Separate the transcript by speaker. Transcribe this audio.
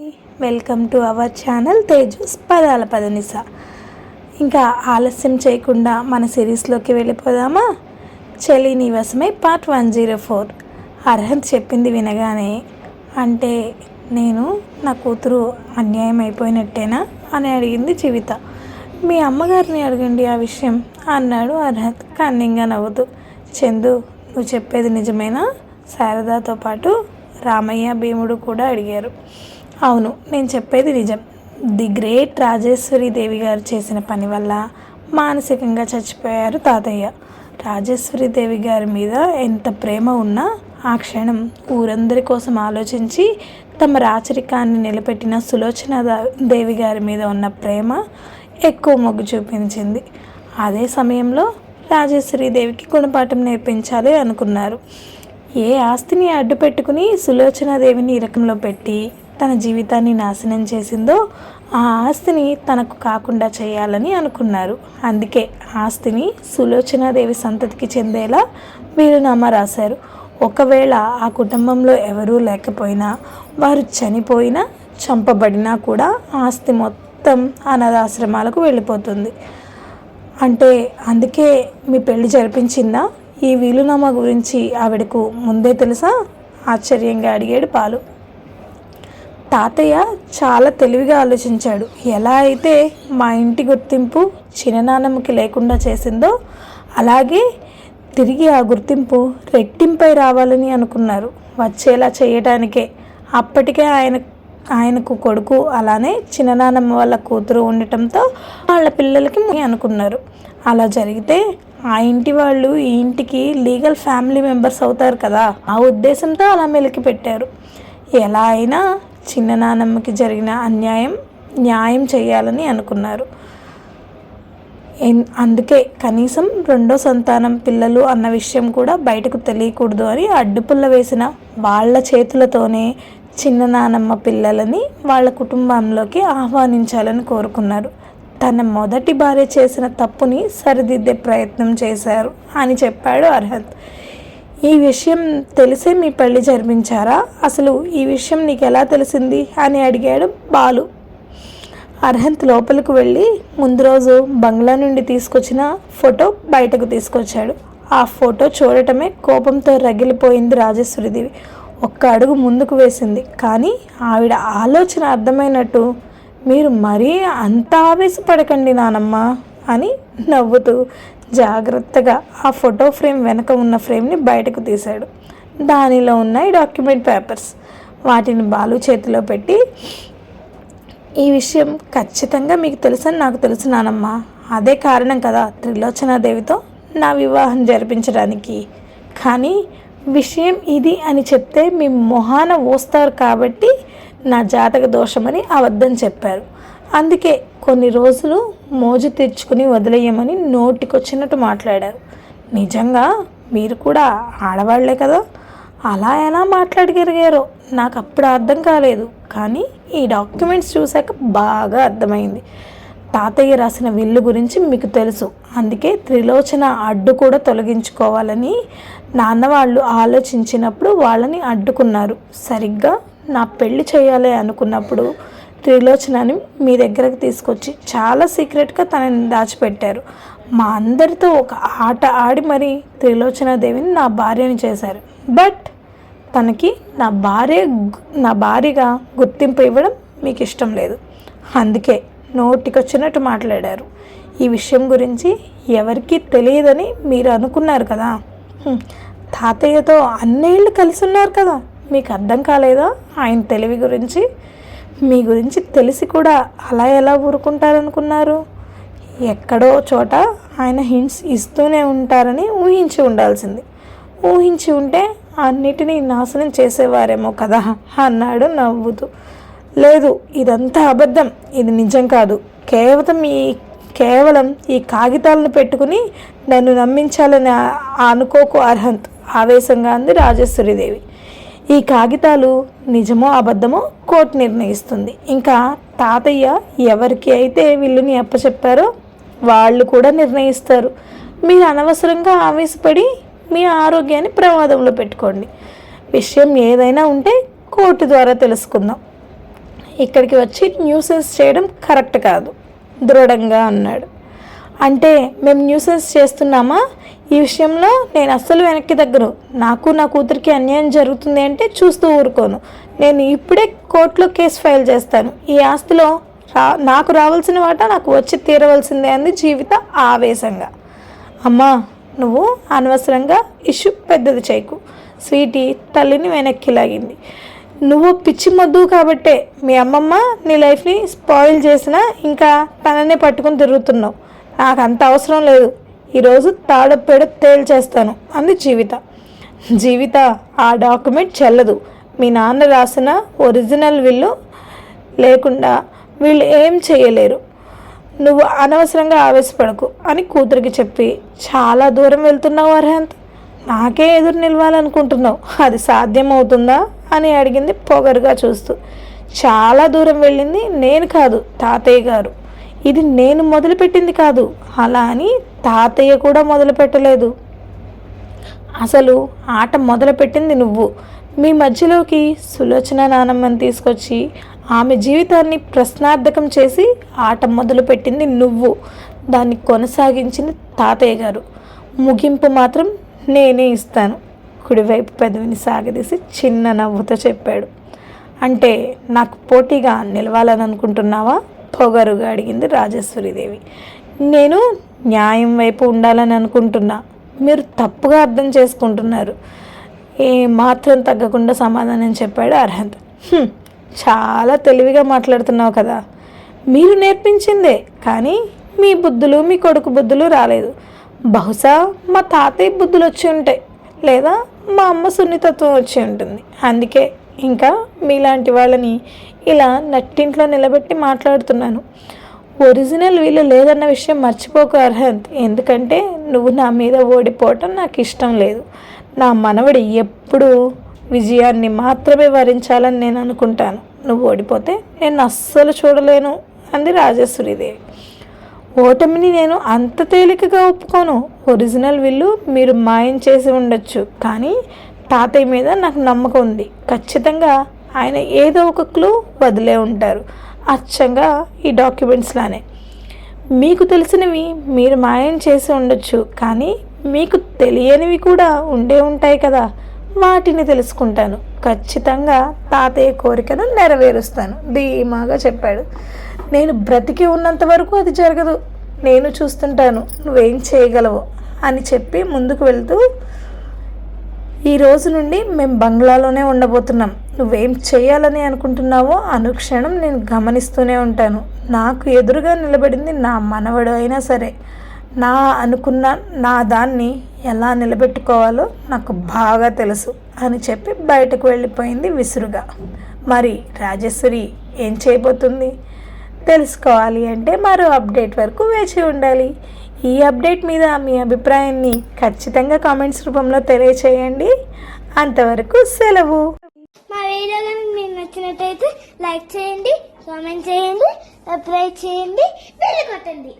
Speaker 1: Welcome to our channel Teju's పదాల పదనిస. ఇంకా ఆలస్యం చేయకుండా మన సిరీస్లోకి వెళ్ళిపోదామా? చలి నివాసమై పార్ట్ 104. అర్హంత్ చెప్పింది వినగానే, అంటే నేను నా కూతురు అన్యాయం అయిపోయినట్టేనా అని అడిగింది జీవిత. మీ అమ్మగారిని అడగండి ఆ విషయం అన్నాడు అర్హంత్ కన్నింగా నవ్వుతూ. చందు, నువ్వు చెప్పేది నిజమేనా? శారదాతో పాటు రామయ్య, భీముడు కూడా అడిగారు. అవును, నేను చెప్పేది నిజం. ది గ్రేట్ రాజేశ్వరి దేవి గారు చేసిన పని వల్ల మానసికంగా చచ్చిపోయారు తాతయ్య. రాజేశ్వరి దేవి గారి మీద ఎంత ప్రేమ ఉన్నా ఆ క్షణం ఊరందరి కోసం ఆలోచించి తమ రాచరికాన్ని నిలబెట్టిన సులోచన దేవి గారి మీద ఉన్న ప్రేమ ఎక్కువ మొగ్గు చూపించింది. అదే సమయంలో రాజేశ్వరి దేవికి గుణపాఠం నేర్పించాలి అనుకున్నారు. ఏ ఆస్తిని అడ్డు పెట్టుకుని సులోచనాదేవిని ఇరకంలో పెట్టి తన జీవితాన్ని నాశనం చేసిందో ఆ ఆస్తిని తనకు కాకుండా చేయాలని అనుకున్నారు. అందుకే ఆస్తిని సులోచనాదేవి సంతతికి చెందేలా వీలునామా రాశారు. ఒకవేళ ఆ కుటుంబంలో ఎవరూ లేకపోయినా, వారు చనిపోయినా, చంపబడినా కూడా ఆస్తి మొత్తం అనాథాశ్రమాలకు వెళ్ళిపోతుంది. అంటే అందుకే మీ పెళ్లి జరిపించిందా? ఈ వీలునామా గురించి ఆవిడకు ముందే తెలుసా? ఆశ్చర్యంగా అడిగాడు పాలు. తాతయ్య చాలా తెలివిగా ఆలోచించాడు. ఎలా అయితే మా ఇంటి గుర్తింపు చిన్ననాన్నమ్మకి లేకుండా చేసిందో, అలాగే తిరిగి ఆ గుర్తింపు రెట్టింపై రావాలని అనుకున్నారు. వచ్చేలా చేయటానికే. అప్పటికే ఆయనకు కొడుకు, అలానే చిన్ననాన్నమ్మ వాళ్ళ కూతురు ఉండటంతో వాళ్ళ పిల్లలకి అనుకున్నారు. అలా జరిగితే ఆ ఇంటి వాళ్ళు ఈ ఇంటికి లీగల్ ఫ్యామిలీ మెంబర్స్ అవుతారు కదా. ఆ ఉద్దేశంతో అలా మెలికి పెట్టారు. ఎలా అయినా చిన్ననాన్నమ్మకి జరిగిన న్యాయం చేయాలని అనుకున్నారు. అందుకే కనీసం రెండో సంతానం పిల్లలు అన్న విషయం కూడా బయటకు తెలియకూడదు అని అడ్డుపుల్ల వేసిన వాళ్ళ చేతులతోనే చిన్ననాన్నమ్మ పిల్లలని వాళ్ళ కుటుంబంలోకి ఆహ్వానించాలని కోరుకున్నారు. తన మొదటి భార్య చేసిన తప్పుని సరిదిద్దే ప్రయత్నం చేశారు అని చెప్పాడు అర్హంత్. ఈ విషయం తెలిసే మీ పెళ్లి జరిపించారా? అసలు ఈ విషయం నీకు ఎలా తెలిసింది అని అడిగాడు బాలు. అర్హంత్ లోపలికి వెళ్ళి ముందు రోజు బంగ్లా నుండి తీసుకొచ్చిన ఫోటో బయటకు తీసుకొచ్చాడు. ఆ ఫోటో చూడటమే కోపంతో రగిలిపోయింది రాజేశ్వరిదేవి. ఒక్క అడుగు ముందుకు వేసింది. కానీ ఆవిడ ఆలోచన అర్థమైనట్టు, మీరు మరీ అంత ఆవేశపడకండి నానమ్మ అని నవ్వుతూ జాగ్రత్తగా ఆ ఫోటో ఫ్రేమ్ వెనక ఉన్న ఫ్రేమ్ని బయటకు తీశాడు. దానిలో ఉన్నాయి డాక్యుమెంట్ పేపర్స్. వాటిని బాలు చేతిలో పెట్టి, ఈ విషయం ఖచ్చితంగా మీకు తెలుసని నాకు తెలుసు నానమ్మ. అదే కారణం కదా త్రిలోచనాదేవితో నా వివాహం జరిపించడానికి. కానీ విషయం ఇది అని చెప్తే మీ మొహాన ఓస్తారు కాబట్టి నా జాతక దోషమని అబద్ధం చెప్పారు. అందుకే కొన్ని రోజులు మోజు తెచ్చుకుని వదిలేయమని నోటికొచ్చినట్టు మాట్లాడారు. నిజంగా మీరు కూడా ఆడవాళ్లే కదా, అలా ఎలా మాట్లాడగలిగారో నాకు అప్పుడు అర్థం కాలేదు. కానీ ఈ డాక్యుమెంట్స్ చూశాక బాగా అర్థమైంది. తాతయ్య రాసిన విల్లు గురించి మీకు తెలుసు. అందుకే త్రిలోచన అడ్డు కూడా తొలగించుకోవాలని నాన్న వాళ్ళు ఆలోచించినప్పుడు వాళ్ళని అడ్డుకున్నారు. సరిగ్గా నా పెళ్లి చేయాలి అనుకున్నప్పుడు త్రిలోచనని మీ దగ్గరకు తీసుకొచ్చి చాలా సీక్రెట్గా తనని దాచిపెట్టారు. మా అందరితో ఒక ఆట ఆడి మరి త్రిలోచనాదేవిని నా భార్యని చేశారు. బట్ తనకి నా భార్యగా గుర్తింపు ఇవ్వడం మీకు ఇష్టం లేదు. అందుకే నోటికొచ్చినట్టు మాట్లాడారు. ఈ విషయం గురించి ఎవరికీ తెలియదని మీరు అనుకున్నారు కదా. తాతయ్యతో అన్నేళ్ళు కలిసి ఉన్నారు కదా, మీకు అర్థం కాలేదా ఆయన తెలివి గురించి? మీ గురించి తెలిసి కూడా అలా ఎలా ఊరుకుంటారనుకున్నారు? ఎక్కడో చోట ఆయన హింట్స్ ఇస్తూనే ఉంటారని ఊహించి ఉండాల్సింది. ఊహించి ఉంటే అన్నిటినీ నాశనం చేసేవారేమో కదా అన్నాడు నవ్వుతూ. లేదు, ఇదంతా అబద్ధం, ఇది నిజం కాదు. కేవలం ఈ కాగితాలను పెట్టుకుని నన్ను నమ్మించాలని అనుకోకు అర్హంత్ ఆవేశంగా అంది రాజేశ్వరిదేవి. ఈ కాగితాలు నిజమో అబద్ధమో కోర్టు నిర్ణయిస్తుంది. ఇంకా తాతయ్య ఎవరికి అయితే విల్లుని అప్పచెప్పారో వాళ్ళు కూడా నిర్ణయిస్తారు. మీరు అనవసరంగా ఆవేశపడి మీ ఆరోగ్యాన్ని ప్రమాదంలో పెట్టుకోండి. విషయం ఏదైనా ఉంటే కోర్టు ద్వారా తెలుసుకుందాం. ఇక్కడికి వచ్చి న్యూసెన్స్ చేయడం కరెక్ట్ కాదు దృఢంగా అన్నాడు. అంటే మేము న్యూసెన్స్ చేస్తున్నామా? ఈ విషయంలో నేను అస్సలు వెనక్కి తగ్గను. నాకు నా కూతురికి అన్యాయం జరుగుతుంది అంటే చూస్తూ ఊరుకోను. నేను ఇప్పుడే కోర్టులో కేసు ఫైల్ చేస్తాను. ఈ ఆస్తిలో నాకు రావాల్సిన వాటా నాకు వచ్చి తీరవలసిందే అంది జీవిత ఆవేశంగా. అమ్మా, నువ్వు అనవసరంగా ఇష్యూ పెద్దది చేయకు. స్వీటీ తల్లిని వెనక్కి లాగింది. నువ్వు పిచ్చి మొద్దు కాబట్టే మీ అమ్మమ్మ నీ లైఫ్ని స్పాయిల్ చేసినా ఇంకా తననే పట్టుకుని తిరుగుతున్నావు. నాకు అంత అవసరం లేదు. ఈరోజు తాడపేడ తేల్చేస్తాను అంది జీవిత. జీవిత, ఆ డాక్యుమెంట్ చెల్లదు. మీ నాన్న రాసిన ఒరిజినల్ విల్లు లేకుండా వీళ్ళు ఏం చేయలేరు. నువ్వు అనవసరంగా ఆవేశపడకు అని కూతురికి చెప్పి చాలా దూరం వెళ్తున్నావు అర్హంత్. నాకే ఎదురు నిలవాలనుకుంటున్నావు, అది సాధ్యమవుతుందా అని అడిగింది పొగరుగా చూస్తూ. చాలా దూరం వెళ్ళింది నేను కాదు, తాతయ్య గారు. ఇది నేను మొదలుపెట్టింది కాదు, అలా అని తాతయ్య కూడా మొదలుపెట్టలేదు. అసలు ఆట మొదలుపెట్టింది నువ్వు. మీ మధ్యలోకి సులోచన నానమ్మని తీసుకొచ్చి ఆమె జీవితాన్ని ప్రశ్నార్థకం చేసి ఆట మొదలుపెట్టింది నువ్వు. దాన్ని కొనసాగించింది తాతయ్య గారు. ముగింపు మాత్రం నేనే ఇస్తాను. కుడివైపు పెదవిని సాగదీసి చిన్న నవ్వుతో చెప్పాడు. అంటే నాకు పోటీగా నిలవాలని అనుకుంటున్నావా? పొగరుగా అడిగింది రాజేశ్వరీదేవి. నేను న్యాయం వైపు ఉండాలని అనుకుంటున్నా. మీరు తప్పుగా అర్థం చేసుకుంటున్నారు. ఏ మాత్రం తగ్గకుండా సమాధానం చెప్పాడు అర్హంత్. చాలా తెలివిగా మాట్లాడుతున్నావు కదా. మీరు నేర్పించిందే, కానీ మీ బుద్ధులు మీ కొడుకు బుద్ధులు రాలేదు. బహుశా మా తాతయ్య బుద్ధులు వచ్చి ఉంటాయి, లేదా మా అమ్మ సున్నితత్వం వచ్చి ఉంటుంది. అందుకే ఇంకా మీలాంటి వాళ్ళని ఇలా నట్టింట్లో నిలబెట్టి మాట్లాడుతున్నాను. ఒరిజినల్ వీళ్ళు లేదన్న విషయం మర్చిపోకు అర్హంత్. ఎందుకంటే నువ్వు నా మీద ఓడిపోవటం నాకు ఇష్టం లేదు. నా మనవడి ఎప్పుడూ విజయాన్ని మాత్రమే వరించాలని నేను అనుకుంటాను. నువ్వు ఓడిపోతే నేను అస్సలు చూడలేను అంది రాజేశ్వరీదేవి. ఓటమిని నేను అంత తేలికగా ఒప్పుకోను. ఒరిజినల్ విల్లు మీరు మాయం చేసి ఉండొచ్చు, కానీ తాతయ్య మీద నాకు నమ్మకం ఉంది. ఖచ్చితంగా ఆయన ఏదో ఒక క్లూ వదిలే ఉంటారు, అచ్చంగా ఈ డాక్యుమెంట్స్ లానే. మీకు తెలిసినవి మీరు మాయం చేసి ఉండొచ్చు, కానీ మీకు తెలియనివి కూడా ఉండే ఉంటాయి కదా, వాటిని తెలుసుకుంటాను. ఖచ్చితంగా తాతయ్య కోరికను నెరవేరుస్తాను ధీమాగా చెప్పాడు. నేను బ్రతికి ఉన్నంత వరకు అది జరగదు. నేను చూస్తుంటాను నువ్వేం చేయగలవో అని చెప్పి ముందుకు వెళ్తూ, ఈ రోజు నుండి మేము బంగ్లాలోనే ఉండబోతున్నాం. నువ్వేం చేయాలని అనుకుంటున్నావో అనుక్షణం నేను గమనిస్తూనే ఉంటాను. నాకు ఎదురుగా నిలబడింది నా మనవడు అయినా సరే, నా అనుకున్న నా దాన్ని ఎలా నిలబెట్టుకోవాలో నాకు బాగా తెలుసు అని చెప్పి బయటకు వెళ్ళిపోయింది విసురుగా. మరి రాజేశ్వరి ఏం చేయబోతుంది తెలుసుకోవాలి అంటే మరో అప్డేట్ వరకు వేచి ఉండాలి. ఈ అప్డేట్ మీద మీ అభిప్రాయాన్ని ఖచ్చితంగా కామెంట్స్ రూపంలో తెలియచేయండి. అంతవరకు సెలవు.
Speaker 2: మా వీడియో కనుక మీకు నచ్చినట్టయితే లైక్ చేయండి, కామెంట్ చేయండి, సబ్స్క్రైబ్ చేయండి, బెల్ కొట్టండి.